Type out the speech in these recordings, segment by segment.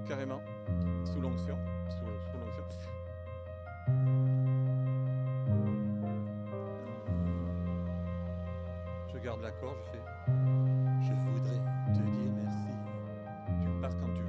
carrément. Sous l'onction. Sous l'onction. Je garde l'accord, je fais. Je voudrais te dire merci. Tu pars quand tu veux.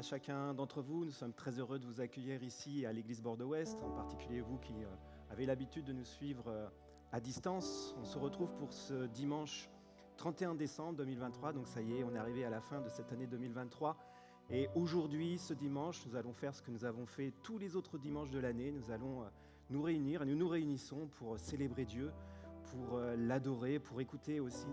chacun d'entre vous. Nous sommes très heureux de vous accueillir ici à l'église Bordeaux-Ouest, en particulier vous qui avez l'habitude de nous suivre à distance. On se retrouve pour ce dimanche 31 décembre 2023, donc ça y est, on est arrivé à la fin de cette année 2023. Et aujourd'hui, ce dimanche, nous allons faire ce que nous avons fait tous les autres dimanches de l'année. Nous allons nous réunir et nous nous réunissons pour célébrer Dieu, pour l'adorer, pour écouter aussi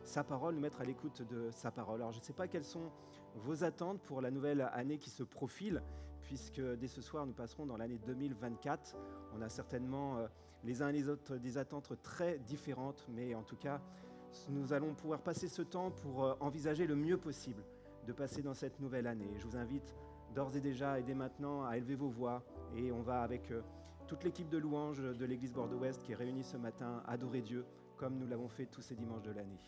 sa parole, nous mettre à l'écoute de sa parole. Alors je ne sais pas quelles sont vos attentes pour la nouvelle année qui se profile, puisque dès ce soir nous passerons dans l'année 2024. On a certainement les uns et les autres des attentes très différentes, mais en tout cas nous allons pouvoir passer ce temps pour envisager le mieux possible de passer dans cette nouvelle année. Je vous invite d'ores et déjà et dès maintenant à élever vos voix, et on va avec toute l'équipe de louanges de l'église Bordeaux-Ouest qui est réunie ce matin adorer Dieu comme nous l'avons fait tous ces dimanches de l'année.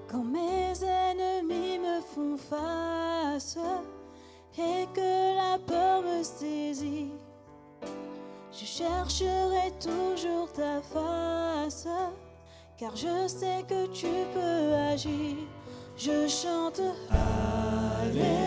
Quand mes ennemis me font face et que la peur me saisit, je chercherai toujours ta face, car je sais que tu peux agir. Je chante Alléluia.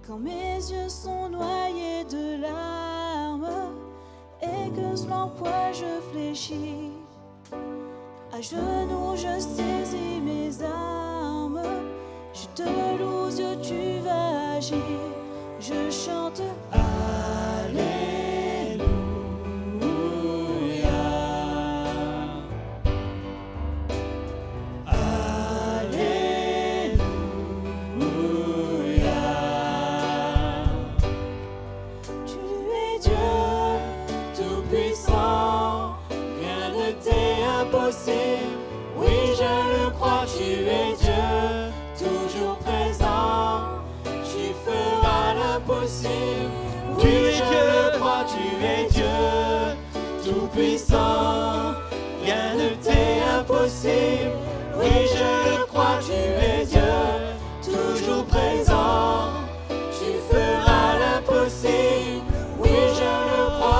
Quand mes yeux sont noyés de larmes et que sous l'empoids je fléchis, à genoux je saisis mes armes, je te loue Dieu, tu vas agir. Je chante Alléluia. Oui, je le crois, tu es Dieu, toujours présent. Tu feras l'impossible. Oui, je le crois, tu es Dieu, tout puissant. Rien ne t'est impossible. Oui, je le crois, tu es Dieu, toujours présent. Tu feras l'impossible. Oui, je le crois.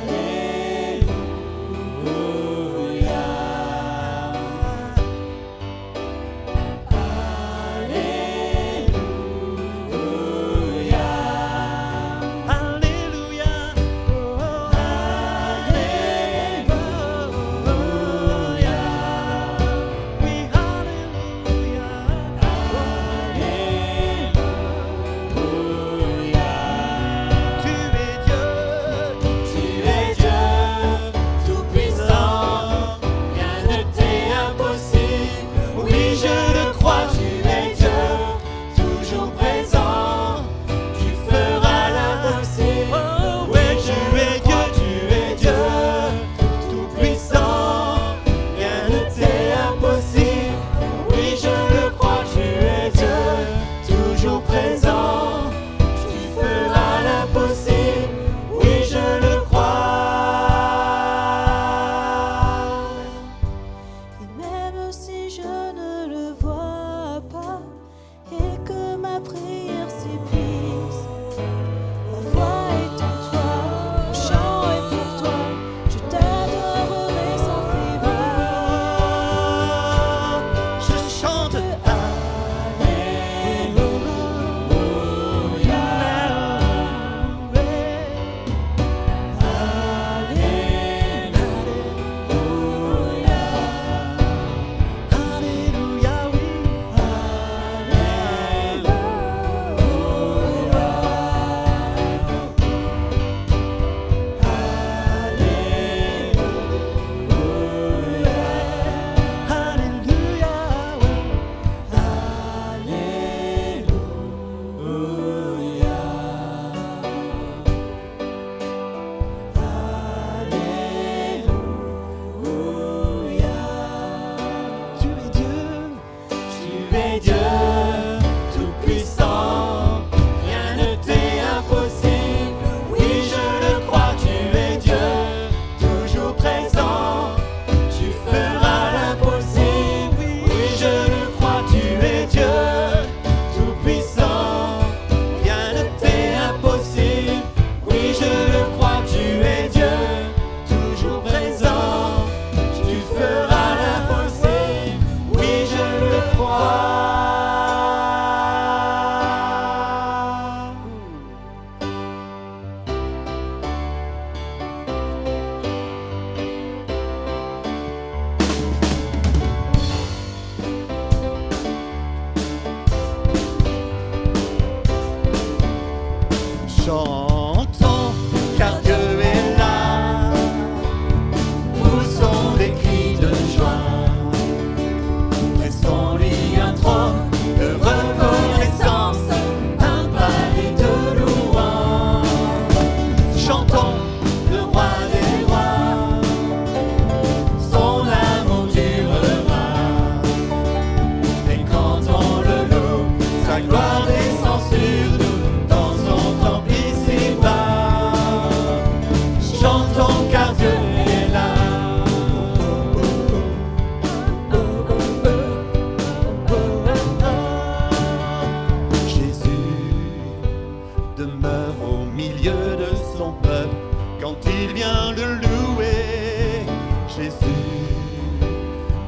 Alléluia.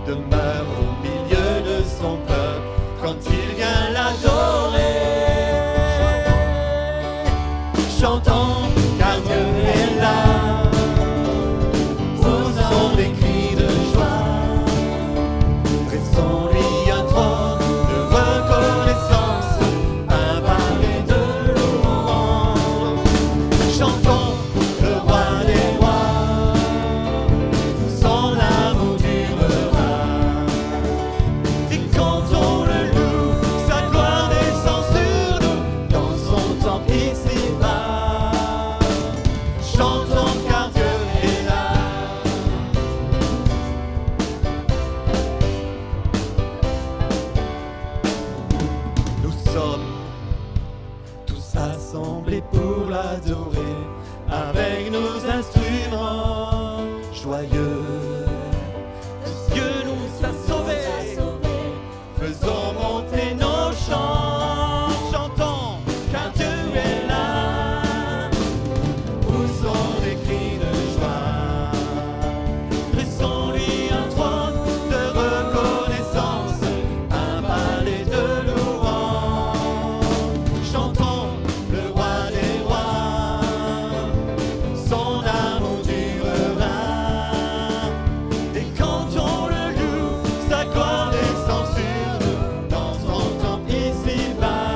demeure au milieu de son peuple quand il vient l'adorer. Chantons car Dieu est là, poussons des cris de joie, dressons-lui un trône de reconnaissance, un balai de louange. Chantons le roi des rois, son amour durera. Et quand on le loue, sa gloire descend sur nous dans son temple ici-bas. Chantons car Dieu est là. Nous sommes tous assemblés pour l'adorer avec nos instruments joyeux. Dieu nous a sauvés, faisons monter nos chants. Chantons car Dieu est là, poussons des cris de joie, dressons-lui un trône de reconnaissance, un balai de louange. Chantons le roi des rois, son amour durera. Et quand on le loue, sa gloire descend sur nous dans son temple ici-bas.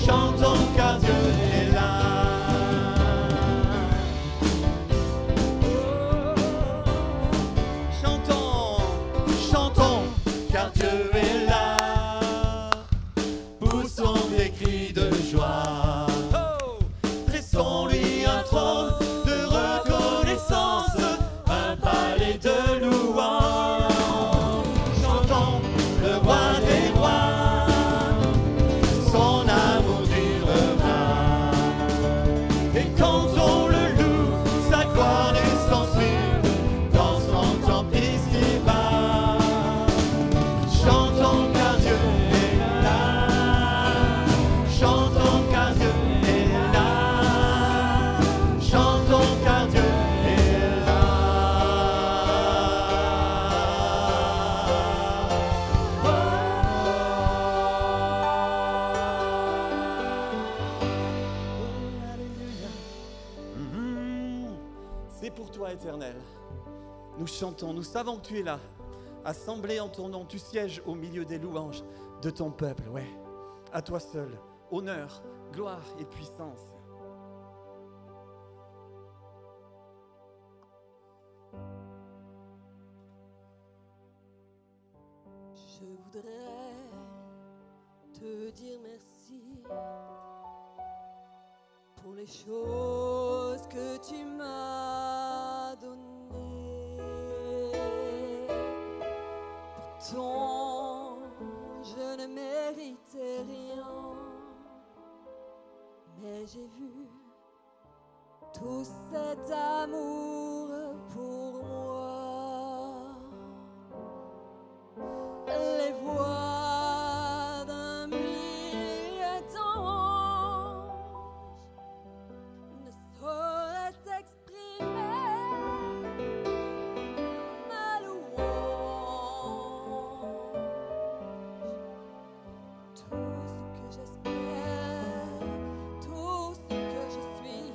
Chantons car Dieu est là. Chantons, chantons car Dieu est là. Poussons des cris de joie. Dressons-lui un trône de reconnaissance, un palais de louange. Chantons le roi des rois, son amour durera. Et quand on le loue, sa gloire descend sur nous dans son temple ici-bas. Chantons car Dieu est là. Chantons car Dieu est là. Chantons car Dieu est là. C'est pour toi, Éternel. Nous chantons, nous savons que tu es là. Assemblés en ton nom, tu sièges au milieu des louanges de ton peuple. Ouais, à toi seul, honneur, gloire et puissance. Je voudrais te dire merci pour les choses que tu m'as données. Pourtant, je ne méritais rien, mais j'ai vu tout cet amour pour moi. Les voix d'un millier d'anges ne sauraient exprimer ma louange. Tout ce que j'espère, tout ce que je suis,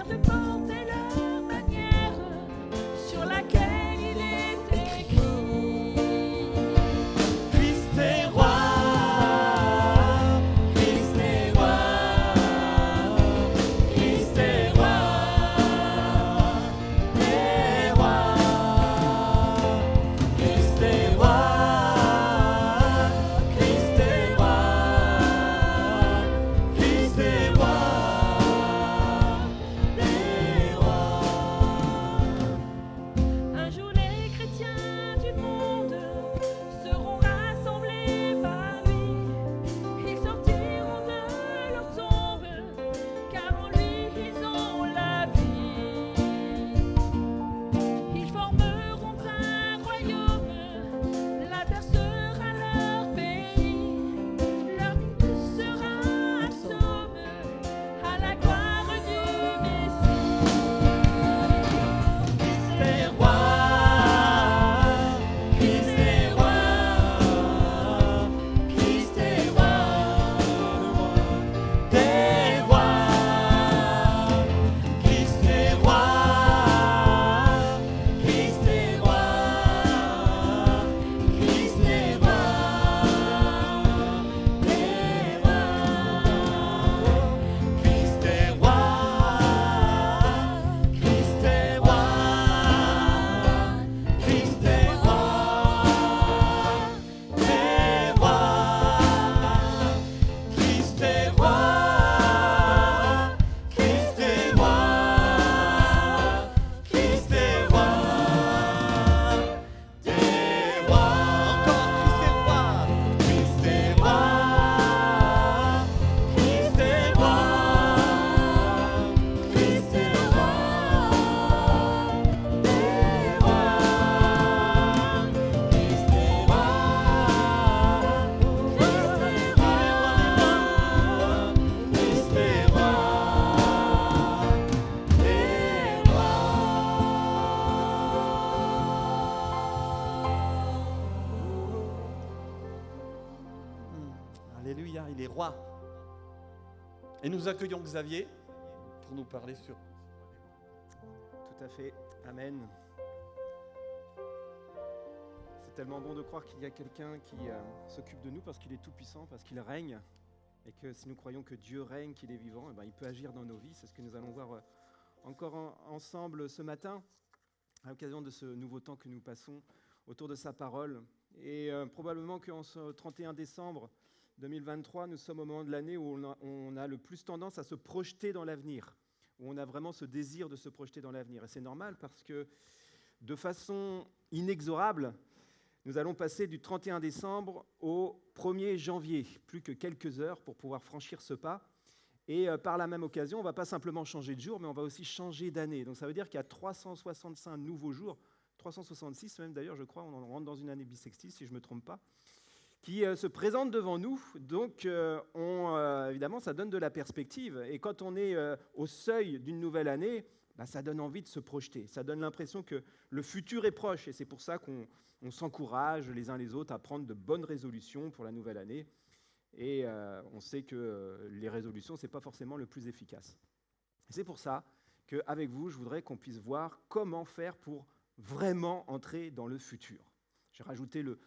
de porter leur bannière sur laquelle il est écrit. Christ est roi, Christ est roi, Christ est roi, est roi, Christ est roi, Christ est roi, Christ est roi, est roi. Un jour les chrétiens du monde seront rassemblés par lui. Ils sortiront de leur tombe, car en lui ils ont la vie. Ils formeront un royaume, la terre sera leur pays. Leur vie sera un psaume à la gloire du Messie. Christ est roi, Christ est roi, Christ est roi, des rois. Christ est roi, Christ est roi, Christ est roi, des rois. Christ est roi, Christ est roi, Christ est roi, des rois. Christ est roi, Christ est roi, Christ est roi, des rois. Encore Christ est roi, Christ est roi, Christ est roi, Christ est roi, des rois. Christ est roi, Christ est roi, des rois. Alléluia, il est roi. Et nous accueillons Xavier pour nous parler sur. Tout à fait. Amen. C'est tellement bon de croire qu'il y a quelqu'un qui s'occupe de nous parce qu'il est tout-puissant, parce qu'il règne. Et que si nous croyons que Dieu règne, qu'il est vivant, eh ben, il peut agir dans nos vies. C'est ce que nous allons voir encore ensemble ce matin, à l'occasion de ce nouveau temps que nous passons autour de sa parole. Et probablement qu'en ce 31 décembre 2023, nous sommes au moment de l'année où on a le plus tendance à se projeter dans l'avenir, où on a vraiment ce désir de se projeter dans l'avenir. Et c'est normal parce que de façon inexorable, nous allons passer du 31 décembre au 1er janvier, plus que quelques heures pour pouvoir franchir ce pas. Et par la même occasion, on ne va pas simplement changer de jour, mais on va aussi changer d'année. Donc ça veut dire qu'il y a 365 nouveaux jours, 366 même d'ailleurs, je crois, on rentre dans une année bissextile si je ne me trompe pas, qui se présentent devant nous. Donc évidemment, ça donne de la perspective. Et quand on est au seuil d'une nouvelle année, ça donne envie de se projeter. Ça donne l'impression que le futur est proche. Et c'est pour ça qu'on s'encourage les uns les autres à prendre de bonnes résolutions pour la nouvelle année. Et on sait que les résolutions, ce n'est pas forcément le plus efficace. Et c'est pour ça qu'avec vous, je voudrais qu'on puisse voir comment faire pour vraiment entrer dans le futur. J'ai rajouté le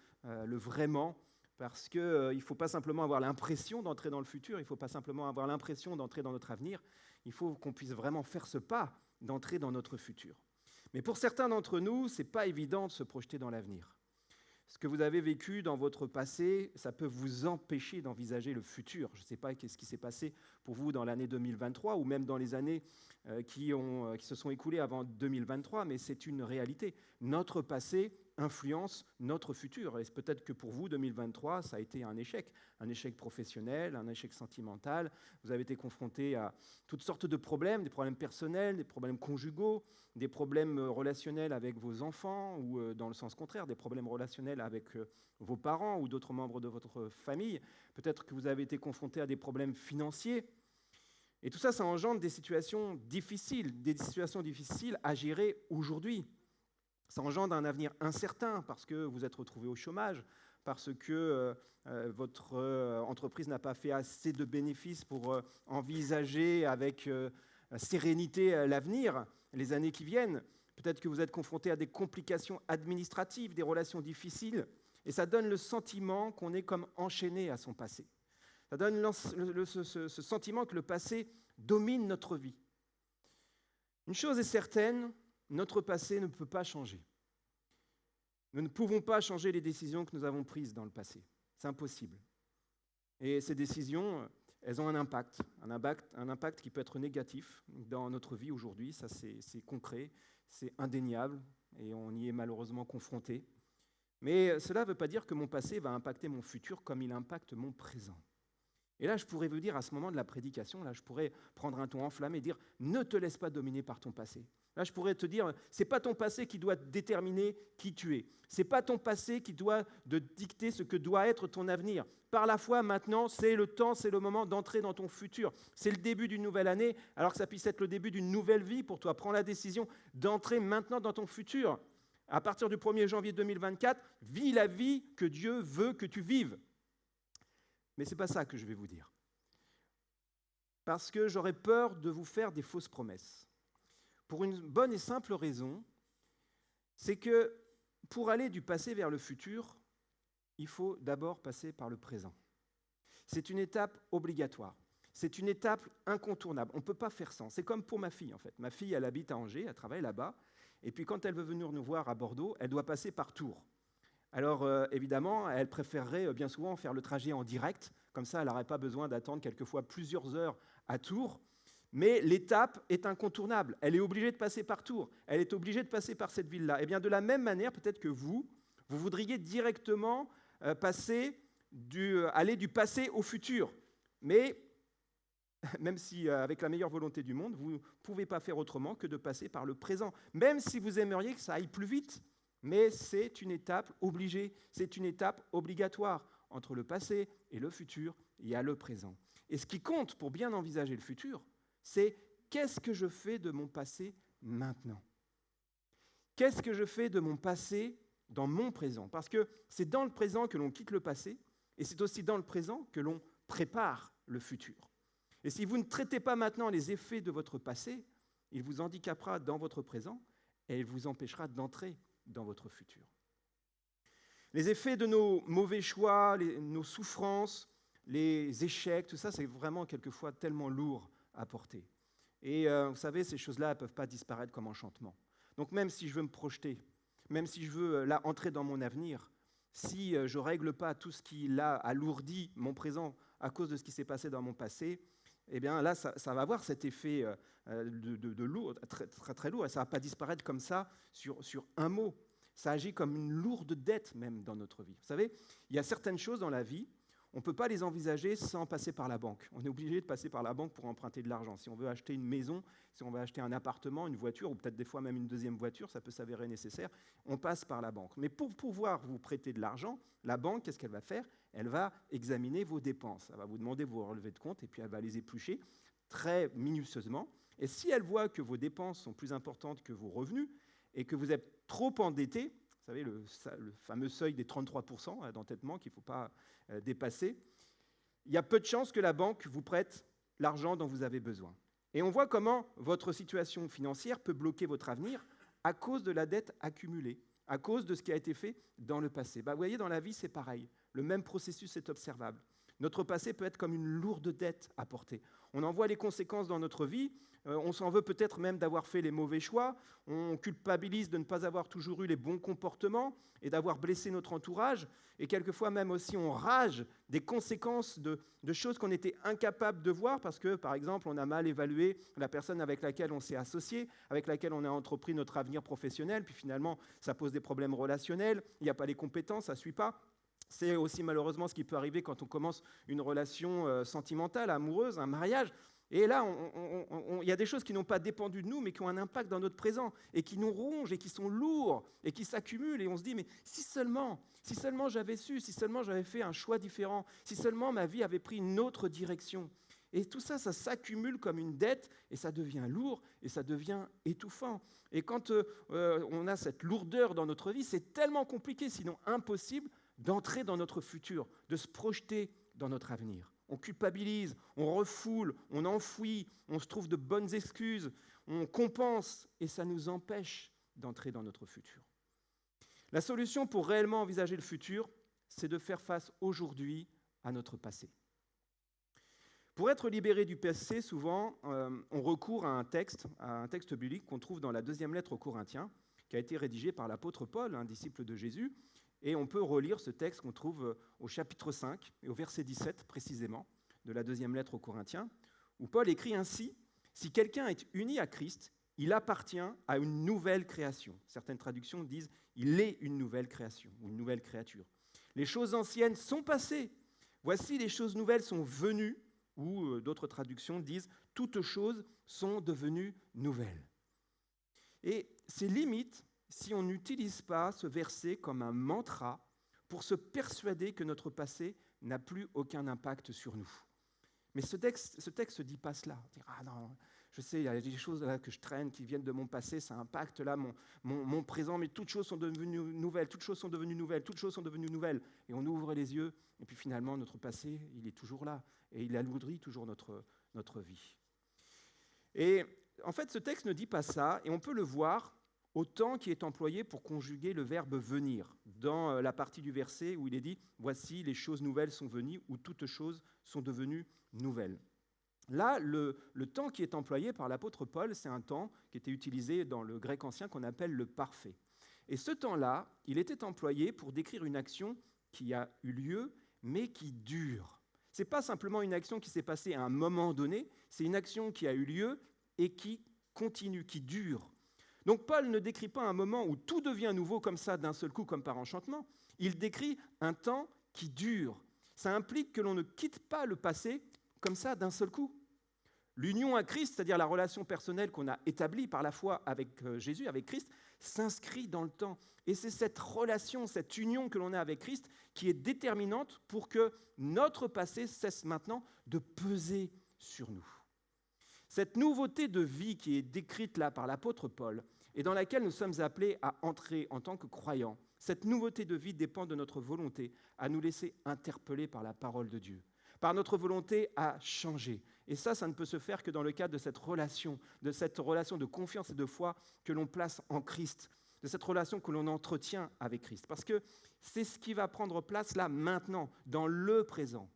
vraiment parce qu'il ne faut pas simplement avoir l'impression d'entrer dans le futur, il ne faut pas simplement avoir l'impression d'entrer dans notre avenir, il faut qu'on puisse vraiment faire ce pas d'entrer dans notre futur. Mais pour certains d'entre nous, ce n'est pas évident de se projeter dans l'avenir. Ce que vous avez vécu dans votre passé, ça peut vous empêcher d'envisager le futur. Je ne sais pas ce qui s'est passé pour vous dans l'année 2023 ou même dans les années qui se sont écoulées avant 2023, mais c'est une réalité. Notre passé influence notre futur. Et peut-être que pour vous, 2023, ça a été un échec professionnel, un échec sentimental. Vous avez été confronté à toutes sortes de problèmes, des problèmes personnels, des problèmes conjugaux, des problèmes relationnels avec vos enfants ou dans le sens contraire, des problèmes relationnels avec vos parents ou d'autres membres de votre famille. Peut-être que vous avez été confronté à des problèmes financiers. Et tout ça, ça engendre des situations difficiles à gérer aujourd'hui. Ça engendre un avenir incertain parce que vous êtes retrouvé au chômage, parce que votre entreprise n'a pas fait assez de bénéfices pour envisager avec sérénité l'avenir, les années qui viennent. Peut-être que vous êtes confronté à des complications administratives, des relations difficiles, et ça donne le sentiment qu'on est comme enchaîné à son passé. Ça donne ce sentiment que le passé domine notre vie. Une chose est certaine, notre passé ne peut pas changer. Nous ne pouvons pas changer les décisions que nous avons prises dans le passé. C'est impossible. Et ces décisions, elles ont un impact qui peut être négatif dans notre vie aujourd'hui. Ça, c'est concret, c'est indéniable, et on y est malheureusement confronté. Mais cela ne veut pas dire que mon passé va impacter mon futur comme il impacte mon présent. Et là, je pourrais vous dire, à ce moment de la prédication, là, je pourrais prendre un ton enflammé et dire « Ne te laisse pas dominer par ton passé ». Là, je pourrais te dire, ce n'est pas ton passé qui doit déterminer qui tu es. Ce n'est pas ton passé qui doit te dicter ce que doit être ton avenir. Par la foi, maintenant, c'est le temps, c'est le moment d'entrer dans ton futur. C'est le début d'une nouvelle année, alors que ça puisse être le début d'une nouvelle vie pour toi. Prends la décision d'entrer maintenant dans ton futur. À partir du 1er janvier 2024, vis la vie que Dieu veut que tu vives. Mais ce n'est pas ça que je vais vous dire. Parce que j'aurais peur de vous faire des fausses promesses. Pour une bonne et simple raison, c'est que pour aller du passé vers le futur, il faut d'abord passer par le présent. C'est une étape obligatoire. C'est une étape incontournable. On ne peut pas faire sans. C'est comme pour ma fille, en fait. Ma fille, elle habite à Angers, elle travaille là-bas. Et puis quand elle veut venir nous voir à Bordeaux, elle doit passer par Tours. Alors, évidemment, elle préférerait bien souvent faire le trajet en direct. Comme ça, elle n'aurait pas besoin d'attendre quelquefois plusieurs heures à Tours. Mais l'étape est incontournable. Elle est obligée de passer par Tours. Elle est obligée de passer par cette ville-là. Et bien, de la même manière, peut-être que vous voudriez directement aller du passé au futur. Mais, même si, avec la meilleure volonté du monde, vous ne pouvez pas faire autrement que de passer par le présent. Même si vous aimeriez que ça aille plus vite. Mais c'est une étape obligée, c'est une étape obligatoire. Entre le passé et le futur, il y a le présent. Et ce qui compte pour bien envisager le futur, c'est qu'est-ce que je fais de mon passé maintenant ? Qu'est-ce que je fais de mon passé dans mon présent ? Parce que c'est dans le présent que l'on quitte le passé, et c'est aussi dans le présent que l'on prépare le futur. Et si vous ne traitez pas maintenant les effets de votre passé, il vous handicapera dans votre présent, et il vous empêchera d'entrer dans votre futur. Les effets de nos mauvais choix, nos souffrances, les échecs, tout ça, c'est vraiment quelquefois tellement lourd à porter. Et vous savez, ces choses-là ne peuvent pas disparaître comme enchantement. Donc même si je veux me projeter, même si je veux là entrer dans mon avenir, si je ne règle pas tout ce qui là alourdit mon présent à cause de ce qui s'est passé dans mon passé, eh bien là, ça va avoir cet effet de lourd, très, très, très lourd, et ça ne va pas disparaître comme ça sur un mot. Ça agit comme une lourde dette même dans notre vie. Vous savez, il y a certaines choses dans la vie, on ne peut pas les envisager sans passer par la banque. On est obligé de passer par la banque pour emprunter de l'argent. Si on veut acheter une maison, si on veut acheter un appartement, une voiture, ou peut-être des fois même une deuxième voiture, ça peut s'avérer nécessaire, on passe par la banque. Mais pour pouvoir vous prêter de l'argent, la banque, qu'est-ce qu'elle va faire ? Elle va examiner vos dépenses. Elle va vous demander vos relevés de compte et puis elle va les éplucher très minutieusement. Et si elle voit que vos dépenses sont plus importantes que vos revenus et que vous êtes trop endetté, vous savez, le fameux seuil des 33% d'endettement qu'il ne faut pas dépasser, il y a peu de chances que la banque vous prête l'argent dont vous avez besoin. Et on voit comment votre situation financière peut bloquer votre avenir à cause de la dette accumulée, à cause de ce qui a été fait dans le passé. Vous voyez, dans la vie, c'est pareil. Le même processus est observable. Notre passé peut être comme une lourde dette à porter. On en voit les conséquences dans notre vie. On s'en veut peut-être même d'avoir fait les mauvais choix. On culpabilise de ne pas avoir toujours eu les bons comportements et d'avoir blessé notre entourage. Et quelquefois même aussi, on rage des conséquences de choses qu'on était incapable de voir parce que, par exemple, on a mal évalué la personne avec laquelle on s'est associé, avec laquelle on a entrepris notre avenir professionnel. Puis finalement, ça pose des problèmes relationnels. Il n'y a pas les compétences, ça ne suit pas. C'est aussi malheureusement ce qui peut arriver quand on commence une relation sentimentale, amoureuse, un mariage. Et là, il y a des choses qui n'ont pas dépendu de nous, mais qui ont un impact dans notre présent, et qui nous rongent, et qui sont lourds, et qui s'accumulent. Et on se dit, mais si seulement j'avais su, si seulement j'avais fait un choix différent, si seulement ma vie avait pris une autre direction. Et tout ça, ça s'accumule comme une dette, et ça devient lourd, et ça devient étouffant. Et quand on a cette lourdeur dans notre vie, c'est tellement compliqué, sinon impossible, d'entrer dans notre futur, de se projeter dans notre avenir. on culpabilise, on refoule, on enfouit, on se trouve de bonnes excuses, on compense, et ça nous empêche d'entrer dans notre futur. La solution pour réellement envisager le futur, c'est de faire face aujourd'hui à notre passé. Pour être libéré du passé, souvent, on recourt à un texte biblique qu'on trouve dans la deuxième lettre aux Corinthiens, qui a été rédigé par l'apôtre Paul, un disciple de Jésus, et on peut relire ce texte qu'on trouve au chapitre 5, et au verset 17 précisément, de la deuxième lettre aux Corinthiens, où Paul écrit ainsi « Si quelqu'un est uni à Christ, il appartient à une nouvelle création. » Certaines traductions disent « il est une nouvelle création » ou « une nouvelle créature. » Les choses anciennes sont passées. Voici, les choses nouvelles sont venues, ou d'autres traductions disent « toutes choses sont devenues nouvelles ». Et c'est limite si on n'utilise pas ce verset comme un mantra pour se persuader que notre passé n'a plus aucun impact sur nous. Mais ce texte ne dit pas cela. Dire, ah non, je sais, il y a des choses là que je traîne qui viennent de mon passé, ça impacte là mon présent, mais toutes choses sont devenues nouvelles, toutes choses sont devenues nouvelles, toutes choses sont devenues nouvelles. Et on ouvre les yeux, et puis finalement, notre passé, il est toujours là, et il alourdit toujours notre vie. Et en fait, ce texte ne dit pas ça, et on peut le voir au temps qui est employé pour conjuguer le verbe « venir », dans la partie du verset où il est dit « Voici, les choses nouvelles sont venues » ou « toutes choses sont devenues nouvelles ». Là, le temps qui est employé par l'apôtre Paul, c'est un temps qui était utilisé dans le grec ancien qu'on appelle le parfait. Et ce temps-là, il était employé pour décrire une action qui a eu lieu, mais qui dure. Ce n'est pas simplement une action qui s'est passée à un moment donné, c'est une action qui a eu lieu et qui continue, qui dure. Donc Paul ne décrit pas un moment où tout devient nouveau comme ça, d'un seul coup, comme par enchantement. Il décrit un temps qui dure. Ça implique que l'on ne quitte pas le passé comme ça, d'un seul coup. L'union à Christ, c'est-à-dire la relation personnelle qu'on a établie par la foi avec Jésus, avec Christ, s'inscrit dans le temps. Et c'est cette relation, cette union que l'on a avec Christ qui est déterminante pour que notre passé cesse maintenant de peser sur nous. Cette nouveauté de vie qui est décrite là par l'apôtre Paul et dans laquelle nous sommes appelés à entrer en tant que croyants, cette nouveauté de vie dépend de notre volonté à nous laisser interpeller par la parole de Dieu, par notre volonté à changer. Et ça ne peut se faire que dans le cadre de cette relation de confiance et de foi que l'on place en Christ, de cette relation que l'on entretient avec Christ. Parce que c'est ce qui va prendre place là, maintenant, dans le présent.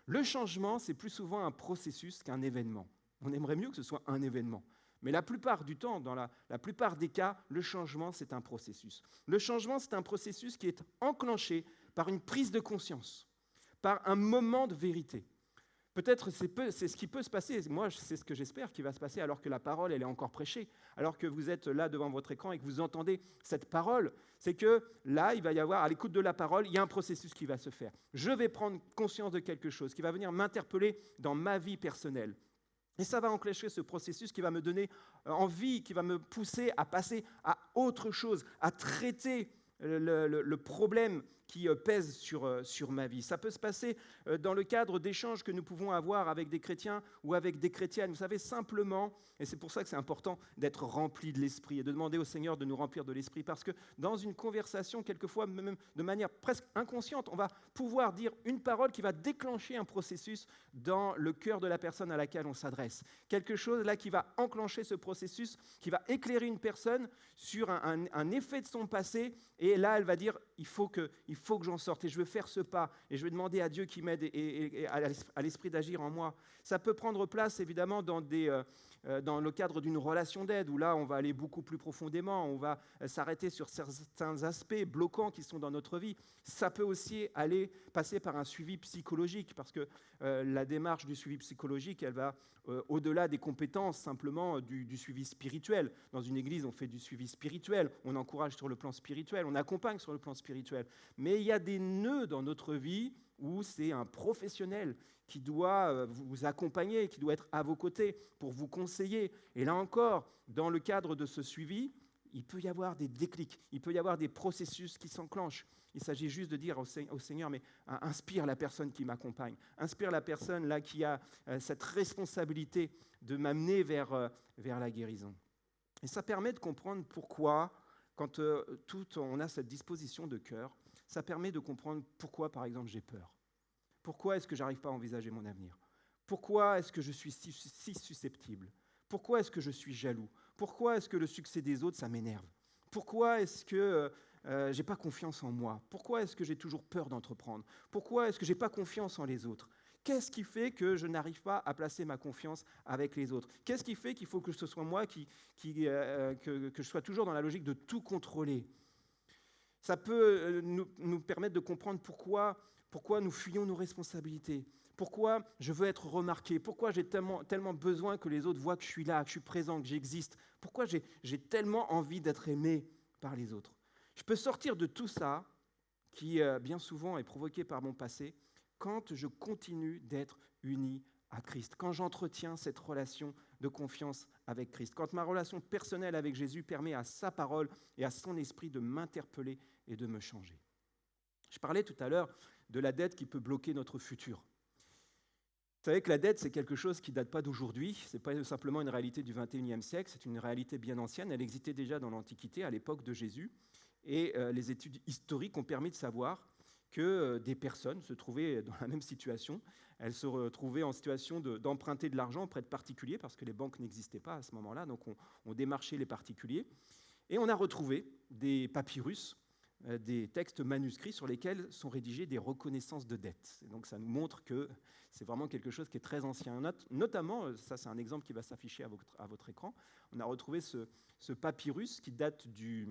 Le changement, c'est plus souvent un processus qu'un événement. On aimerait mieux que ce soit un événement. Mais la plupart du temps, dans la plupart des cas, le changement, c'est un processus. Le changement, c'est un processus qui est enclenché par une prise de conscience, par un moment de vérité. Peut-être c'est ce qui peut se passer. Moi, c'est ce que j'espère qui va se passer alors que la parole, elle est encore prêchée, alors que vous êtes là devant votre écran et que vous entendez cette parole. C'est que là, il va y avoir, à l'écoute de la parole, il y a un processus qui va se faire. Je vais prendre conscience de quelque chose qui va venir m'interpeller dans ma vie personnelle. Et ça va enclencher ce processus qui va me donner envie, qui va me pousser à passer à autre chose, à traiter le problème qui pèse sur ma vie. Ça peut se passer dans le cadre d'échanges que nous pouvons avoir avec des chrétiens ou avec des chrétiennes. Vous savez, simplement, et c'est pour ça que c'est important d'être rempli de l'Esprit et de demander au Seigneur de nous remplir de l'Esprit, parce que dans une conversation, quelquefois, même de manière presque inconsciente, on va pouvoir dire une parole qui va déclencher un processus dans le cœur de la personne à laquelle on s'adresse. Quelque chose là qui va enclencher ce processus, qui va éclairer une personne sur un effet de son passé, et là, elle va dire, il faut que j'en sorte, et je veux faire ce pas, et je vais demander à Dieu qui m'aide et à l'Esprit d'agir en moi. Ça peut prendre place, évidemment, dans le cadre d'une relation d'aide, où là, on va aller beaucoup plus profondément, on va s'arrêter sur certains aspects bloquants qui sont dans notre vie. Ça peut aussi passer par un suivi psychologique, parce que la démarche du suivi psychologique, elle va au-delà des compétences simplement du suivi spirituel. Dans une église, on fait du suivi spirituel, on encourage sur le plan spirituel, on accompagne sur le plan spirituel. Mais il y a des nœuds dans notre vie où c'est un professionnel qui doit vous accompagner, qui doit être à vos côtés pour vous conseiller. Et là encore, dans le cadre de ce suivi, il peut y avoir des déclics, il peut y avoir des processus qui s'enclenchent. Il s'agit juste de dire au Seigneur, mais inspire la personne qui m'accompagne, inspire la personne là qui a cette responsabilité de m'amener vers la guérison. Et ça permet de comprendre pourquoi, quand on a cette disposition de cœur, ça permet de comprendre pourquoi, par exemple, j'ai peur. Pourquoi est-ce que je n'arrive pas à envisager mon avenir? Pourquoi est-ce que je suis si susceptible? Pourquoi est-ce que je suis jaloux? Pourquoi est-ce que le succès des autres, ça m'énerve? Pourquoi est-ce que je n'ai pas confiance en moi? Pourquoi est-ce que j'ai toujours peur d'entreprendre? Pourquoi est-ce que je n'ai pas confiance en les autres? Qu'est-ce qui fait que je n'arrive pas à placer ma confiance avec les autres? Qu'est-ce qui fait qu'il faut que ce soit moi que je sois toujours dans la logique de tout contrôler? Ça peut nous permettre de comprendre pourquoi nous fuyons nos responsabilités, pourquoi je veux être remarqué, pourquoi j'ai tellement besoin que les autres voient que je suis là, que je suis présent, que j'existe, pourquoi j'ai tellement envie d'être aimé par les autres. Je peux sortir de tout ça, qui bien souvent est provoqué par mon passé, quand je continue d'être uni à Christ, quand j'entretiens cette relation de confiance avec Christ, quand ma relation personnelle avec Jésus permet à sa parole et à son esprit de m'interpeller et de me changer. Je parlais tout à l'heure de la dette qui peut bloquer notre futur. Vous savez que la dette, c'est quelque chose qui ne date pas d'aujourd'hui, ce n'est pas simplement une réalité du XXIe siècle, c'est une réalité bien ancienne, elle existait déjà dans l'Antiquité, à l'époque de Jésus, et les études historiques ont permis de savoir que des personnes se trouvaient dans la même situation. Elles se retrouvaient en situation d'emprunter de l'argent auprès de particuliers, parce que les banques n'existaient pas à ce moment-là, donc on démarchait les particuliers. Et on a retrouvé des papyrus, des textes manuscrits sur lesquels sont rédigées des reconnaissances de dettes. Et donc ça nous montre que c'est vraiment quelque chose qui est très ancien. Notamment, ça c'est un exemple qui va s'afficher à votre écran, on a retrouvé ce papyrus qui date du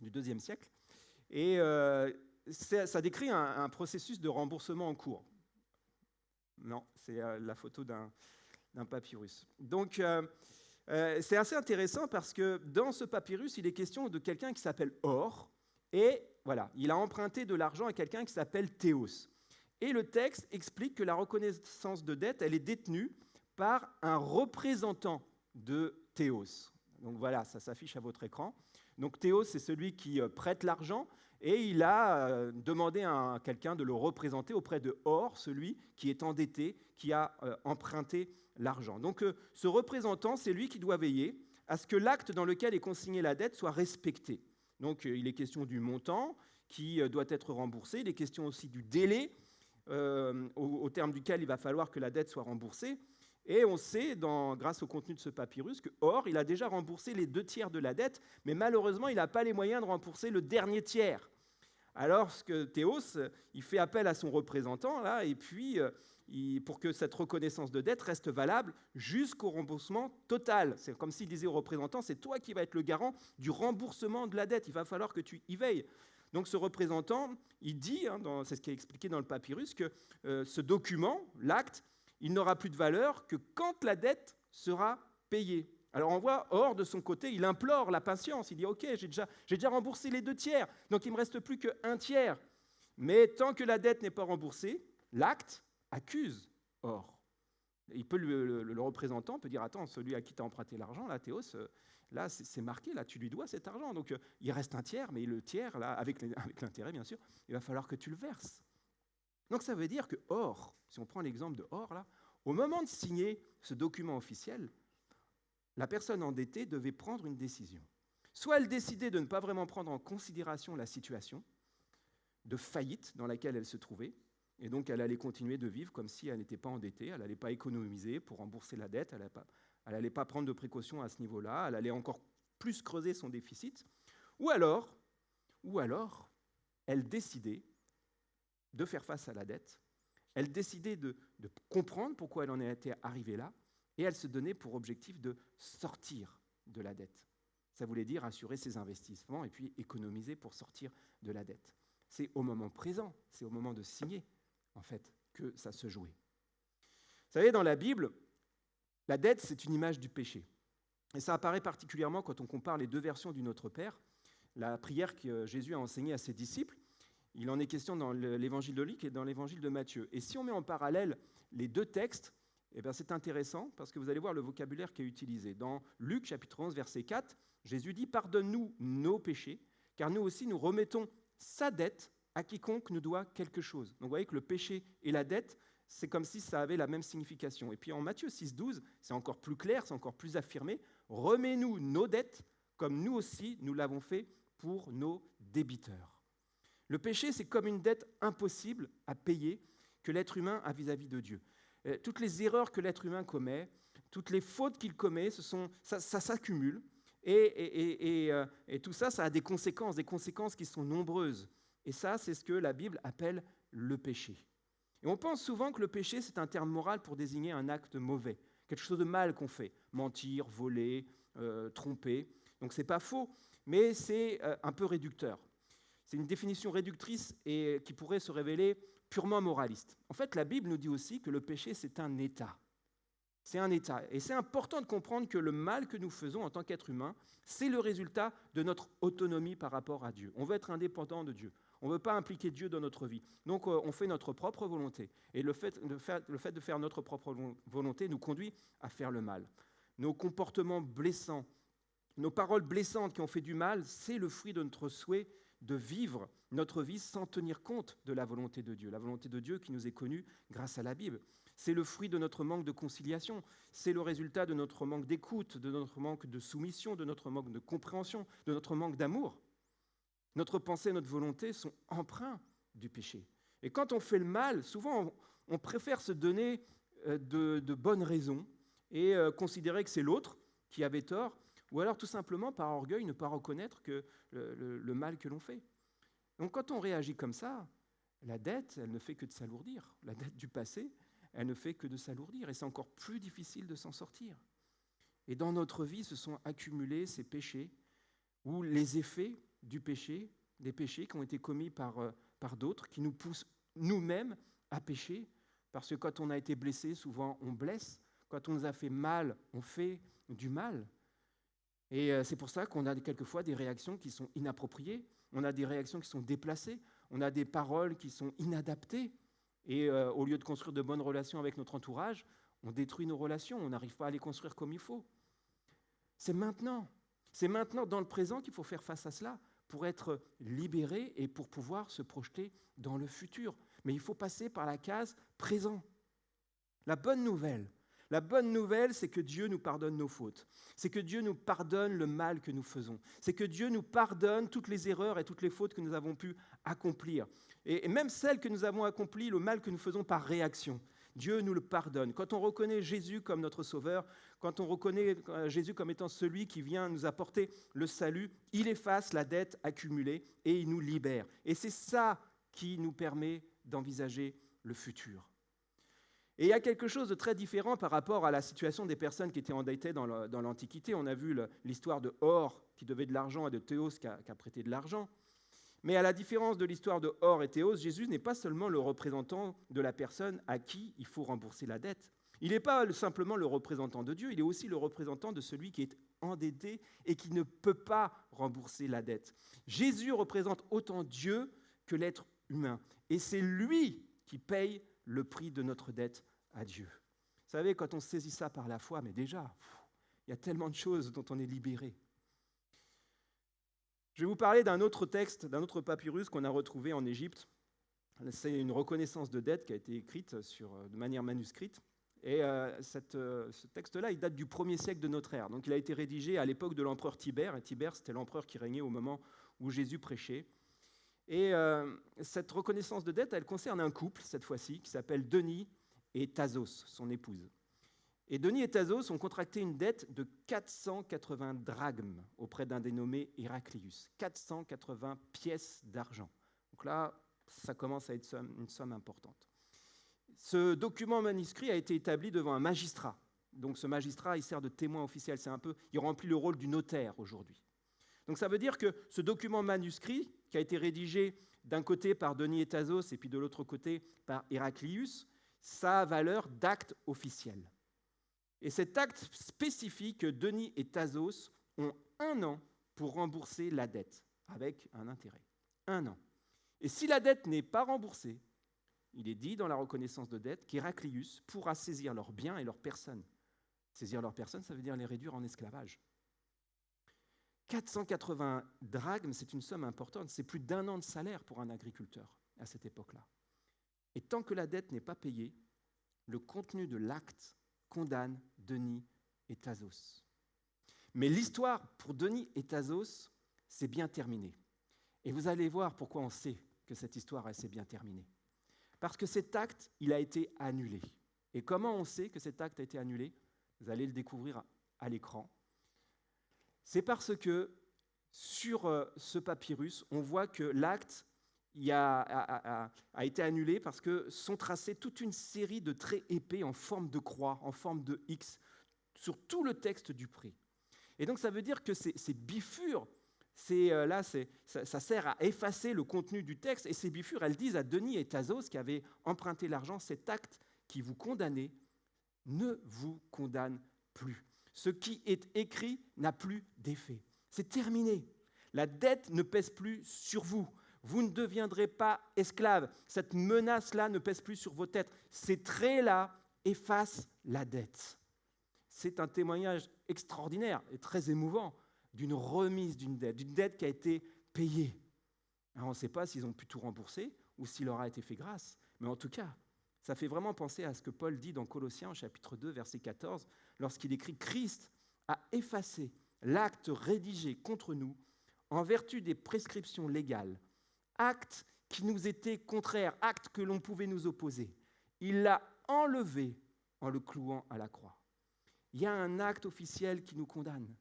IIe siècle, et ça décrit un processus de remboursement en cours. Non, c'est la photo d'un papyrus. Donc, c'est assez intéressant parce que dans ce papyrus, il est question de quelqu'un qui s'appelle Or, et voilà, il a emprunté de l'argent à quelqu'un qui s'appelle Théos. Et le texte explique que la reconnaissance de dette, elle est détenue par un représentant de Théos. Donc voilà, ça s'affiche à votre écran. Donc Théos, c'est celui qui prête l'argent, et il a demandé à quelqu'un de le représenter auprès de Or, celui qui est endetté, qui a emprunté l'argent. Donc ce représentant, c'est lui qui doit veiller à ce que l'acte dans lequel est consignée la dette soit respecté. Donc il est question du montant qui doit être remboursé, il est question aussi du délai au terme duquel il va falloir que la dette soit remboursée. Et on sait, grâce au contenu de ce papyrus, que Or, il a déjà remboursé les 2 tiers de la dette, mais malheureusement, il n'a pas les moyens de rembourser le dernier tiers. Alors que Théos, il fait appel à son représentant, là, et puis, pour que cette reconnaissance de dette reste valable jusqu'au remboursement total. C'est comme s'il disait au représentant, c'est toi qui vas être le garant du remboursement de la dette, il va falloir que tu y veilles. Donc ce représentant, il dit, c'est ce qui est expliqué dans le papyrus, que ce document, l'acte, il n'aura plus de valeur que quand la dette sera payée. Alors on voit, Or, de son côté, il implore la patience. Il dit, OK, j'ai déjà remboursé les 2 tiers, donc il ne me reste plus que 1 tiers. Mais tant que la dette n'est pas remboursée, l'acte accuse Or. Il peut le représentant peut dire, attends, celui à qui tu as emprunté l'argent, là, Théos, là, c'est marqué, là, tu lui dois cet argent. Donc il reste 1 tiers, mais le tiers, là, avec l'intérêt, bien sûr, il va falloir que tu le verses. Donc ça veut dire que Or, si on prend l'exemple de Or, là, au moment de signer ce document officiel, la personne endettée devait prendre une décision. Soit elle décidait de ne pas vraiment prendre en considération la situation de faillite dans laquelle elle se trouvait, et donc elle allait continuer de vivre comme si elle n'était pas endettée, elle n'allait pas économiser pour rembourser la dette, elle n'allait pas prendre de précautions à ce niveau-là, elle allait encore plus creuser son déficit, ou alors elle décidait de faire face à la dette, elle décidait de comprendre pourquoi elle en était arrivée là, et elle se donnait pour objectif de sortir de la dette. Ça voulait dire assurer ses investissements et puis économiser pour sortir de la dette. C'est au moment présent, c'est au moment de signer, en fait, que ça se jouait. Vous savez, dans la Bible, la dette, c'est une image du péché. Et ça apparaît particulièrement quand on compare les 2 versions du Notre Père, la prière que Jésus a enseignée à ses disciples. Il en est question dans l'évangile de Luc et dans l'évangile de Matthieu. Et si on met en parallèle les 2 textes, eh bien c'est intéressant parce que vous allez voir le vocabulaire qui est utilisé. Dans Luc, chapitre 11, verset 4, Jésus dit « Pardonne-nous nos péchés, car nous aussi nous remettons sa dette à quiconque nous doit quelque chose. » Donc vous voyez que le péché et la dette, c'est comme si ça avait la même signification. Et puis en Matthieu 6, 12, c'est encore plus clair, c'est encore plus affirmé. « Remets-nous nos dettes, comme nous aussi nous l'avons fait pour nos débiteurs. » Le péché, c'est comme une dette impossible à payer que l'être humain a vis-à-vis de Dieu. Toutes les erreurs que l'être humain commet, toutes les fautes qu'il commet, ça s'accumule. Et tout ça, ça a des conséquences qui sont nombreuses. Et ça, c'est ce que la Bible appelle le péché. Et on pense souvent que le péché, c'est un terme moral pour désigner un acte mauvais, quelque chose de mal qu'on fait, mentir, voler, tromper. Donc c'est pas faux, mais c'est un peu réducteur. C'est une définition réductrice et qui pourrait se révéler purement moraliste. En fait, la Bible nous dit aussi que le péché, c'est un état. C'est un état. Et c'est important de comprendre que le mal que nous faisons en tant qu'être humain, c'est le résultat de notre autonomie par rapport à Dieu. On veut être indépendant de Dieu. On ne veut pas impliquer Dieu dans notre vie. Donc, on fait notre propre volonté. Et le fait de faire notre propre volonté nous conduit à faire le mal. Nos comportements blessants, nos paroles blessantes qui ont fait du mal, c'est le fruit de notre souhait de vivre notre vie sans tenir compte de la volonté de Dieu. La volonté de Dieu qui nous est connue grâce à la Bible. C'est le fruit de notre manque de conciliation. C'est le résultat de notre manque d'écoute, de notre manque de soumission, de notre manque de compréhension, de notre manque d'amour. Notre pensée et notre volonté sont empreints du péché. Et quand on fait le mal, souvent on préfère se donner de bonnes raisons et considérer que c'est l'autre qui avait tort, ou alors tout simplement par orgueil ne pas reconnaître que le mal que l'on fait. Donc quand on réagit comme ça, la dette, elle ne fait que de s'alourdir. La dette du passé, elle ne fait que de s'alourdir et c'est encore plus difficile de s'en sortir. Et dans notre vie, se sont accumulés ces péchés ou les effets du péché, des péchés qui ont été commis par d'autres, qui nous poussent nous-mêmes à pécher, parce que quand on a été blessé, souvent on blesse. Quand on nous a fait mal, on fait du mal. Et c'est pour ça qu'on a quelquefois des réactions qui sont inappropriées, on a des réactions qui sont déplacées, on a des paroles qui sont inadaptées. Et au lieu de construire de bonnes relations avec notre entourage, on détruit nos relations, on n'arrive pas à les construire comme il faut. C'est maintenant dans le présent qu'il faut faire face à cela pour être libéré et pour pouvoir se projeter dans le futur. Mais il faut passer par la case présent. La bonne nouvelle, c'est que Dieu nous pardonne nos fautes. C'est que Dieu nous pardonne le mal que nous faisons. C'est que Dieu nous pardonne toutes les erreurs et toutes les fautes que nous avons pu accomplir. Et même celles que nous avons accomplies, le mal que nous faisons par réaction. Dieu nous le pardonne. Quand on reconnaît Jésus comme notre Sauveur, quand on reconnaît Jésus comme étant celui qui vient nous apporter le salut, il efface la dette accumulée et il nous libère. Et c'est ça qui nous permet d'envisager le futur. Et il y a quelque chose de très différent par rapport à la situation des personnes qui étaient endettées dans l'Antiquité. On a vu l'histoire de Or qui devait de l'argent et de Théos qui a prêté de l'argent. Mais à la différence de l'histoire de Or et Théos, Jésus n'est pas seulement le représentant de la personne à qui il faut rembourser la dette. Il n'est pas simplement le représentant de Dieu, il est aussi le représentant de celui qui est endetté et qui ne peut pas rembourser la dette. Jésus représente autant Dieu que l'être humain. Et c'est lui qui paye le prix de notre dette à Dieu. Vous savez, quand on saisit ça par la foi, mais déjà, il y a tellement de choses dont on est libéré. Je vais vous parler d'un autre texte, d'un autre papyrus qu'on a retrouvé en Égypte. C'est une reconnaissance de dette qui a été écrite de manière manuscrite. Et ce texte-là, il date du 1er siècle de notre ère. Donc il a été rédigé à l'époque de l'empereur Tibère. Et Tibère, c'était l'empereur qui régnait au moment où Jésus prêchait. Et cette reconnaissance de dette, elle concerne un couple, cette fois-ci, qui s'appelle Denis et Thasos, son épouse. Et Denis et Thasos ont contracté une dette de 480 drachmes auprès d'un dénommé Héraclius. 480 pièces d'argent. Donc là, ça commence à être une somme importante. Ce document manuscrit a été établi devant un magistrat. Donc ce magistrat, il sert de témoin officiel. Il remplit le rôle du notaire aujourd'hui. Donc ça veut dire que ce document manuscrit, qui a été rédigé d'un côté par Denis et Thasos et puis de l'autre côté par Héraclius, ça a valeur d'acte officiel. Et cet acte spécifie que Denis et Thasos ont 1 an pour rembourser la dette, avec un intérêt. 1 an. Et si la dette n'est pas remboursée, il est dit dans la reconnaissance de dette qu'Héraclius pourra saisir leurs biens et leurs personnes. Saisir leurs personnes, ça veut dire les réduire en esclavage. 480 drachmes, c'est une somme importante. C'est plus d'1 an de salaire pour un agriculteur à cette époque-là. Et tant que la dette n'est pas payée, le contenu de l'acte condamne Denis et Thasos. Mais l'histoire pour Denis et Thasos, c'est bien terminé. Et vous allez voir pourquoi on sait que cette histoire, elle s'est bien terminée. Parce que cet acte, il a été annulé. Et comment on sait que cet acte a été annulé ? Vous allez le découvrir à l'écran. C'est parce que sur ce papyrus, on voit que l'acte a été annulé parce que sont tracés toute une série de traits épais en forme de croix, en forme de X, sur tout le texte du pré. Et donc ça veut dire que ces bifures, ça sert à effacer le contenu du texte, et ces bifures, elles disent à Denis et Thasos qui avaient emprunté l'argent, cet acte qui vous condamnait ne vous condamne plus. Ce qui est écrit n'a plus d'effet. C'est terminé. La dette ne pèse plus sur vous. Vous ne deviendrez pas esclaves. Cette menace-là ne pèse plus sur vos têtes. Ces traits-là effacent la dette. C'est un témoignage extraordinaire et très émouvant d'une remise d'une dette qui a été payée. Alors on ne sait pas s'ils ont pu tout rembourser ou s'il leur a été fait grâce, mais en tout cas, ça fait vraiment penser à ce que Paul dit dans Colossiens, chapitre 2, verset 14, lorsqu'il écrit « Christ a effacé l'acte rédigé contre nous en vertu des prescriptions légales, acte qui nous était contraire, acte que l'on pouvait nous opposer. Il l'a enlevé en le clouant à la croix. » Il y a un acte officiel qui nous condamne.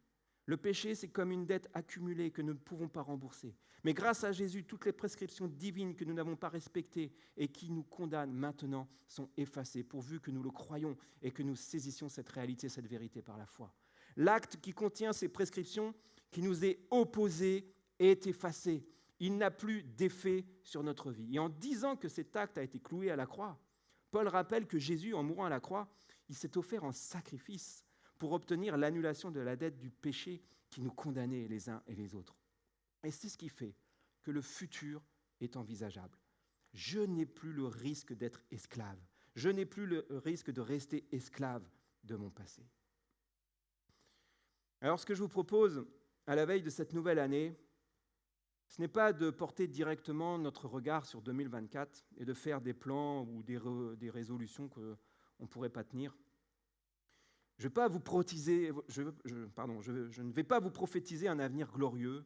Le péché, c'est comme une dette accumulée que nous ne pouvons pas rembourser. Mais grâce à Jésus, toutes les prescriptions divines que nous n'avons pas respectées et qui nous condamnent maintenant sont effacées, pourvu que nous le croyions et que nous saisissions cette réalité, cette vérité par la foi. L'acte qui contient ces prescriptions, qui nous est opposé, est effacé. Il n'a plus d'effet sur notre vie. Et en disant que cet acte a été cloué à la croix, Paul rappelle que Jésus, en mourant à la croix, il s'est offert en sacrifice pour obtenir l'annulation de la dette du péché qui nous condamnait les uns et les autres. Et c'est ce qui fait que le futur est envisageable. Je n'ai plus le risque d'être esclave. Je n'ai plus le risque de rester esclave de mon passé. Alors ce que je vous propose à la veille de cette nouvelle année, ce n'est pas de porter directement notre regard sur 2024 et de faire des plans ou des résolutions qu'on ne pourrait pas tenir. Je ne vais pas vous prophétiser un avenir glorieux.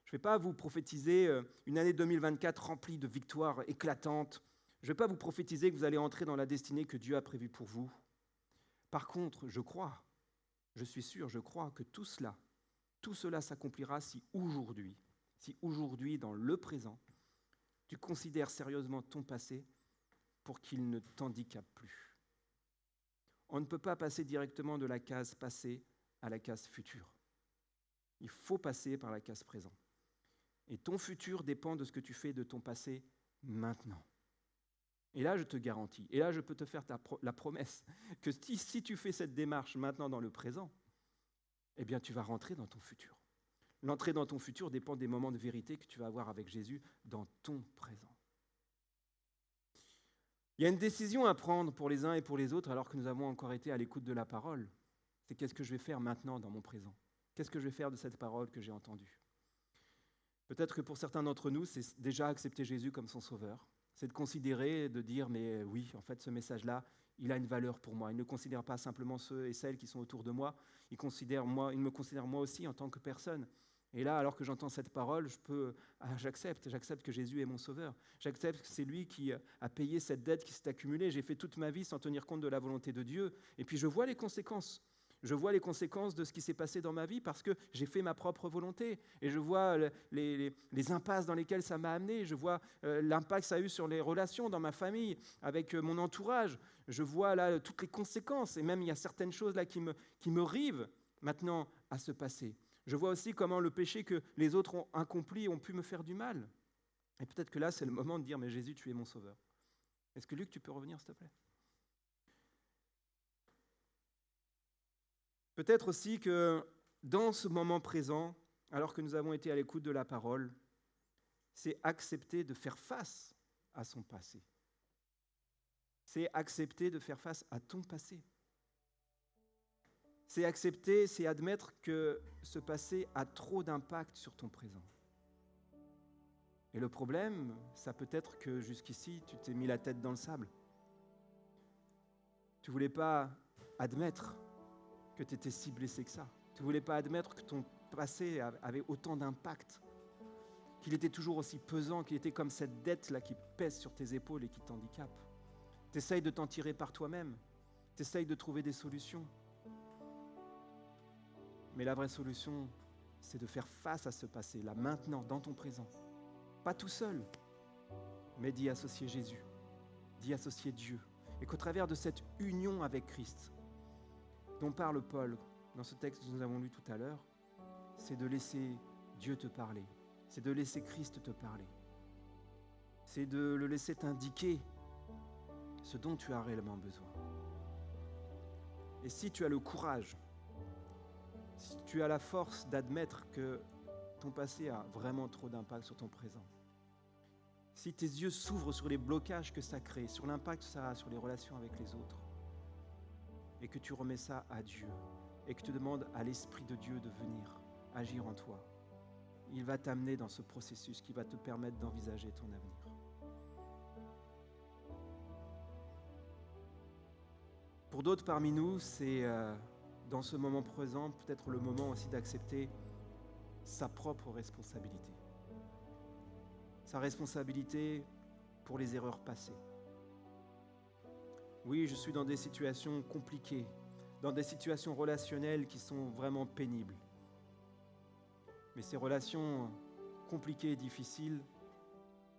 Je ne vais pas vous prophétiser une année 2024 remplie de victoires éclatantes. Je ne vais pas vous prophétiser que vous allez entrer dans la destinée que Dieu a prévue pour vous. Par contre, je suis sûr, que tout cela s'accomplira si aujourd'hui, dans le présent, tu considères sérieusement ton passé pour qu'il ne t'handicape plus. On ne peut pas passer directement de la case passé à la case future. Il faut passer par la case présent. Et ton futur dépend de ce que tu fais de ton passé maintenant. Et là, je te garantis, et là, je peux te faire la promesse que si tu fais cette démarche maintenant dans le présent, eh bien, tu vas rentrer dans ton futur. L'entrée dans ton futur dépend des moments de vérité que tu vas avoir avec Jésus dans ton présent. Il y a une décision à prendre pour les uns et pour les autres alors que nous avons encore été à l'écoute de la parole. C'est qu'est-ce que je vais faire maintenant dans mon présent ? Qu'est-ce que je vais faire de cette parole que j'ai entendue ? Peut-être que pour certains d'entre nous, c'est déjà accepter Jésus comme son sauveur. C'est de considérer, de dire, mais oui, en fait, ce message-là, il a une valeur pour moi. Il ne considère pas simplement ceux et celles qui sont autour de moi, il me considère moi aussi en tant que personne. Et là, alors que j'entends cette parole, j'accepte que Jésus est mon sauveur. J'accepte que c'est lui qui a payé cette dette qui s'est accumulée. J'ai fait toute ma vie sans tenir compte de la volonté de Dieu. Et puis je vois les conséquences. Je vois les conséquences de ce qui s'est passé dans ma vie parce que j'ai fait ma propre volonté. Et je vois les impasses dans lesquelles ça m'a amené. Je vois l'impact que ça a eu sur les relations dans ma famille, avec mon entourage. Je vois là toutes les conséquences. Et même il y a certaines choses là qui me rivent maintenant à se passer. Je vois aussi comment le péché que les autres ont accompli ont pu me faire du mal. Et peut-être que là, c'est le moment de dire, mais Jésus, tu es mon sauveur. Est-ce que Luc, tu peux revenir, s'il te plaît ? Peut-être aussi que dans ce moment présent, alors que nous avons été à l'écoute de la parole, c'est accepter de faire face à son passé. C'est accepter de faire face à ton passé. C'est accepter, c'est admettre que ce passé a trop d'impact sur ton présent. Et le problème, ça peut être que jusqu'ici, tu t'es mis la tête dans le sable. Tu ne voulais pas admettre que tu étais si blessé que ça. Tu ne voulais pas admettre que ton passé avait autant d'impact, qu'il était toujours aussi pesant, qu'il était comme cette dette-là qui pèse sur tes épaules et qui t'handicape. Tu essayes de t'en tirer par toi-même, tu essayes de trouver des solutions. Mais la vraie solution, c'est de faire face à ce passé, là, maintenant, dans ton présent. Pas tout seul, mais d'y associer Jésus, d'y associer Dieu. Et qu'au travers de cette union avec Christ, dont parle Paul dans ce texte que nous avons lu tout à l'heure, c'est de laisser Dieu te parler, c'est de laisser Christ te parler, c'est de le laisser t'indiquer ce dont tu as réellement besoin. Et si tu as le courage, si tu as la force d'admettre que ton passé a vraiment trop d'impact sur ton présent, si tes yeux s'ouvrent sur les blocages que ça crée, sur l'impact que ça a sur les relations avec les autres, et que tu remets ça à Dieu, et que tu demandes à l'Esprit de Dieu de venir agir en toi, il va t'amener dans ce processus qui va te permettre d'envisager ton avenir. Pour d'autres parmi nous, c'est dans ce moment présent peut-être le moment aussi d'accepter sa propre responsabilité. Sa responsabilité pour les erreurs passées. Oui, je suis dans des situations compliquées, dans des situations relationnelles qui sont vraiment pénibles. Mais ces relations compliquées et difficiles,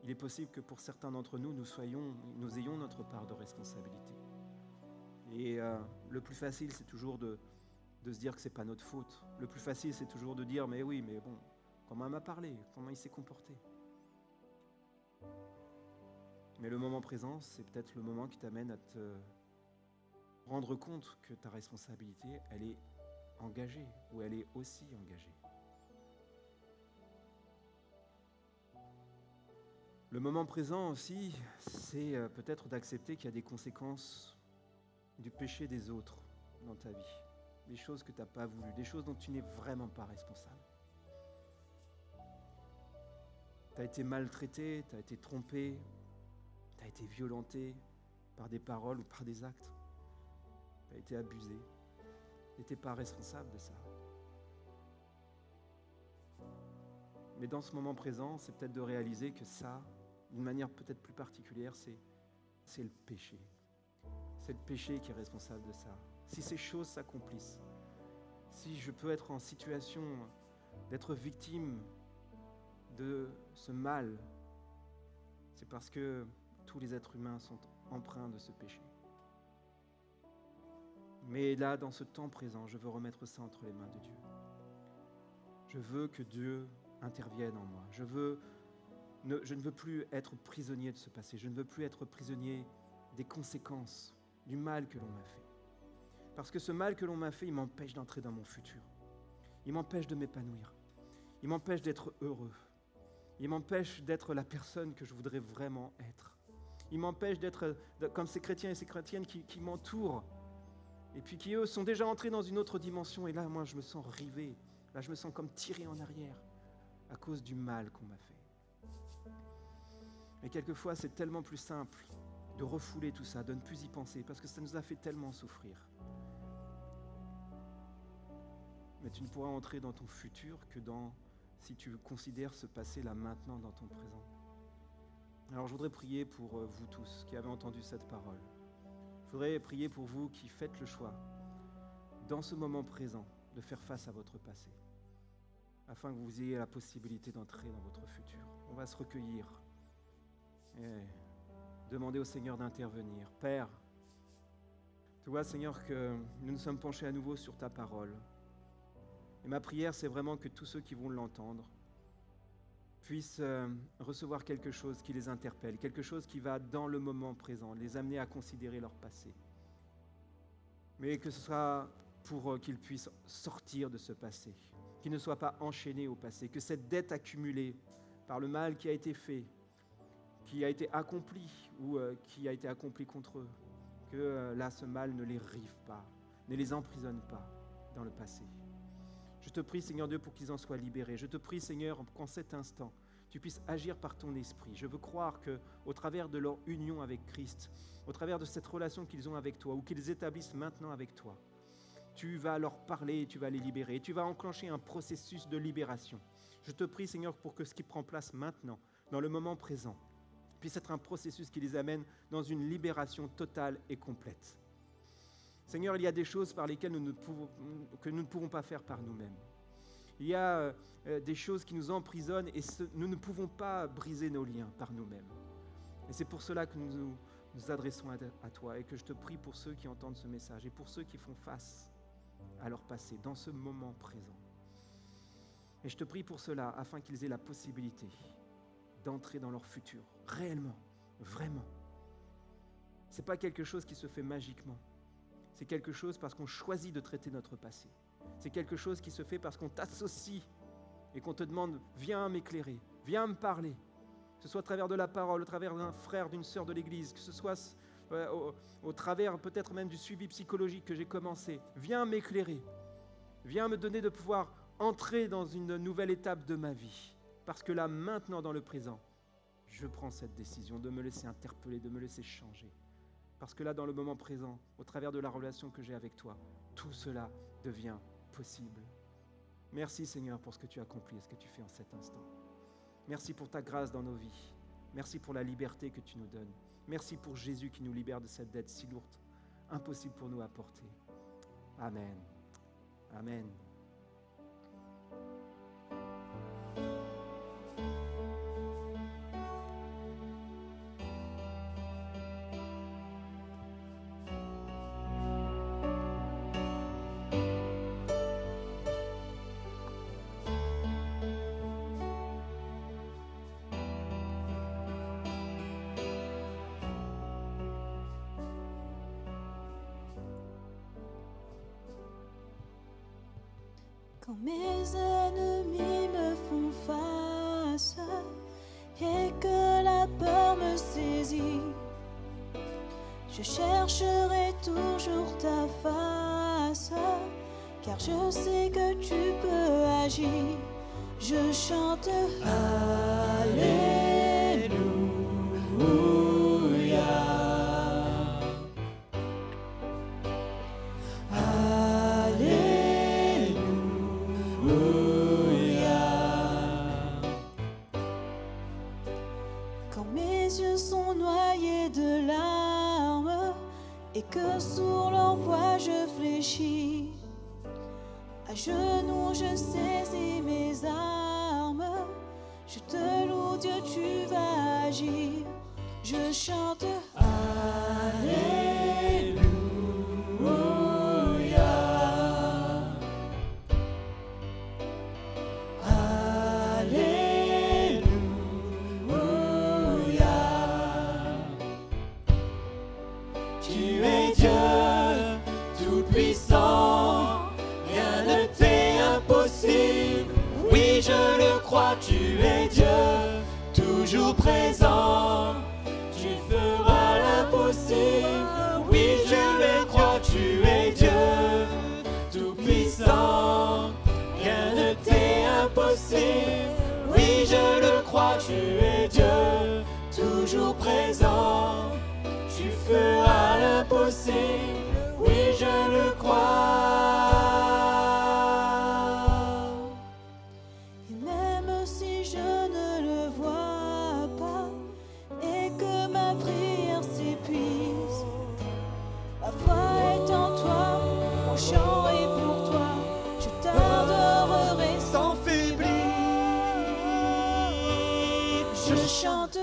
il est possible que pour certains d'entre nous, nous ayons notre part de responsabilité. Et le plus facile, c'est toujours de se dire que ce n'est pas notre faute. Le plus facile, c'est toujours de dire, mais oui, mais bon, comment il m'a parlé, comment il s'est comporté. Mais le moment présent, c'est peut-être le moment qui t'amène à te rendre compte que ta responsabilité, elle est engagée, ou elle est aussi engagée. Le moment présent aussi, c'est peut-être d'accepter qu'il y a des conséquences du péché des autres dans ta vie, des choses que tu n'as pas voulu, des choses dont tu n'es vraiment pas responsable. Tu as été maltraité, tu as été trompé, tu as été violenté par des paroles ou par des actes. Tu as été abusé. Tu n'étais pas responsable de ça. Mais dans ce moment présent, c'est peut-être de réaliser que ça, d'une manière peut-être plus particulière, c'est le péché. C'est le péché qui est responsable de ça. Si ces choses s'accomplissent, si je peux être en situation d'être victime de ce mal, c'est parce que tous les êtres humains sont empreints de ce péché. Mais là, dans ce temps présent, je veux remettre ça entre les mains de Dieu. Je veux que Dieu intervienne en moi. Je ne veux plus être prisonnier de ce passé. Je ne veux plus être prisonnier des conséquences du mal que l'on m'a fait. Parce que ce mal que l'on m'a fait, il m'empêche d'entrer dans mon futur. Il m'empêche de m'épanouir. Il m'empêche d'être heureux. Il m'empêche d'être la personne que je voudrais vraiment être. Il m'empêche d'être comme ces chrétiens et ces chrétiennes qui m'entourent et puis qui, eux, sont déjà entrés dans une autre dimension. Et là, moi, je me sens rivé. Là, je me sens comme tiré en arrière à cause du mal qu'on m'a fait. Mais quelquefois, c'est tellement plus simple de refouler tout ça, de ne plus y penser, parce que ça nous a fait tellement souffrir. Mais tu ne pourras entrer dans ton futur que si tu considères ce passé là maintenant dans ton présent. Alors je voudrais prier pour vous tous qui avez entendu cette parole. Je voudrais prier pour vous qui faites le choix, dans ce moment présent, de faire face à votre passé, afin que vous ayez la possibilité d'entrer dans votre futur. On va se recueillir et demander au Seigneur d'intervenir. Père, tu vois, Seigneur, que nous nous sommes penchés à nouveau sur ta parole. Et ma prière, c'est vraiment que tous ceux qui vont l'entendre puissent recevoir quelque chose qui les interpelle, quelque chose qui va, dans le moment présent, les amener à considérer leur passé. Mais que ce soit pour qu'ils puissent sortir de ce passé, qu'ils ne soient pas enchaînés au passé, que cette dette accumulée par le mal qui a été fait, qui a été accompli ou qui a été accompli contre eux, que là, ce mal ne les rive pas, ne les emprisonne pas dans le passé. Je te prie, Seigneur Dieu, pour qu'ils en soient libérés. Je te prie, Seigneur, qu'en cet instant, tu puisses agir par ton esprit. Je veux croire qu'au travers de leur union avec Christ, au travers de cette relation qu'ils ont avec toi, ou qu'ils établissent maintenant avec toi, tu vas leur parler, tu vas les libérer, tu vas enclencher un processus de libération. Je te prie, Seigneur, pour que ce qui prend place maintenant, dans le moment présent, puisse être un processus qui les amène dans une libération totale et complète. Seigneur, il y a des choses par lesquelles que nous ne pouvons pas faire par nous-mêmes. Il y a des choses qui nous emprisonnent et nous ne pouvons pas briser nos liens par nous-mêmes. Et c'est pour cela que nous adressons à toi et que je te prie pour ceux qui entendent ce message et pour ceux qui font face à leur passé dans ce moment présent. Et je te prie pour cela afin qu'ils aient la possibilité d'entrer dans leur futur, réellement, vraiment. Ce n'est pas quelque chose qui se fait magiquement. C'est quelque chose parce qu'on choisit de traiter notre passé. C'est quelque chose qui se fait parce qu'on t'associe et qu'on te demande « Viens m'éclairer, viens me parler ». Que ce soit à travers de la parole, au travers d'un frère, d'une sœur de l'Église, que ce soit au travers peut-être même du suivi psychologique que j'ai commencé. Viens m'éclairer, viens me donner de pouvoir entrer dans une nouvelle étape de ma vie. Parce que là, maintenant, dans le présent, je prends cette décision de me laisser interpeller, de me laisser changer. Parce que là, dans le moment présent, au travers de la relation que j'ai avec toi, tout cela devient possible. Merci Seigneur pour ce que tu accomplis et ce que tu fais en cet instant. Merci pour ta grâce dans nos vies. Merci pour la liberté que tu nous donnes. Merci pour Jésus qui nous libère de cette dette si lourde, impossible pour nous à porter. Amen. Amen. Quand mes ennemis me font face et que la peur me saisit, je chercherai toujours ta face, car je sais que tu peux agir. Je chante Alléluia. Et que sur leur voie je fléchis, à genoux je saisis mes armes, je te loue Dieu, tu vas agir, je chante Alléluia. Tu es Dieu tout-puissant, rien ne t'est impossible. Oui, je le crois, tu es Dieu, toujours présent. Tu feras l'impossible. Oui, je le crois, tu es Dieu tout-puissant, rien ne t'est impossible. Oui, je le crois, tu es Dieu, toujours présent. Tu feras l'impossible, oui je le crois. Et même si je ne le vois pas et que ma prière s'épuise, ma foi est en toi, mon chant est pour toi, je t'adorerai sans faiblir. Je chante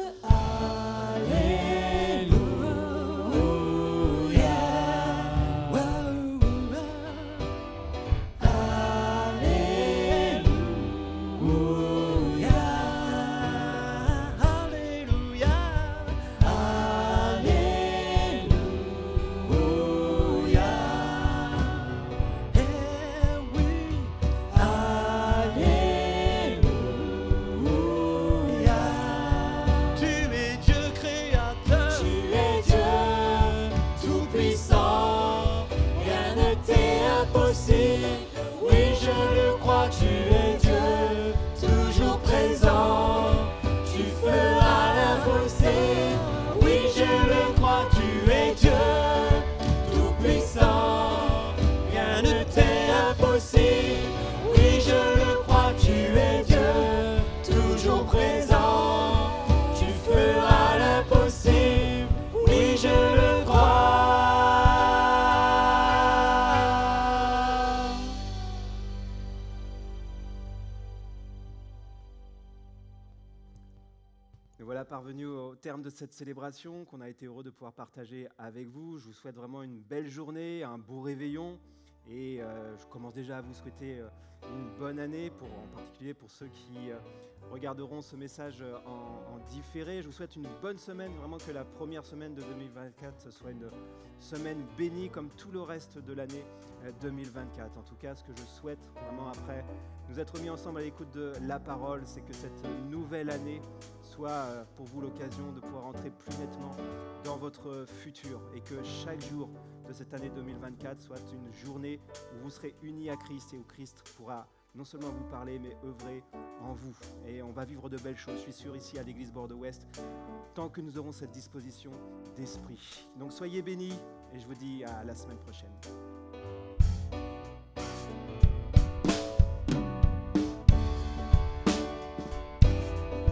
Et voilà, parvenu au terme de cette célébration qu'on a été heureux de pouvoir partager avec vous. Je vous souhaite vraiment une belle journée, un beau réveillon. Et je commence déjà à vous souhaiter une bonne année, en particulier pour ceux qui regarderont ce message en différé. Je vous souhaite une bonne semaine, vraiment que la première semaine de 2024 soit une semaine bénie comme tout le reste de l'année 2024. En tout cas, ce que je souhaite vraiment après nous être mis ensemble à l'écoute de la parole, c'est que cette nouvelle année soit pour vous l'occasion de pouvoir entrer plus nettement dans votre futur et que chaque jour de cette année 2024 soit une journée où vous serez unis à Christ et où Christ pourra non seulement vous parler mais œuvrer en vous. Et on va vivre de belles choses, je suis sûr, ici à l'église Bordeaux-Ouest, tant que nous aurons cette disposition d'esprit. Donc soyez bénis et je vous dis à la semaine prochaine.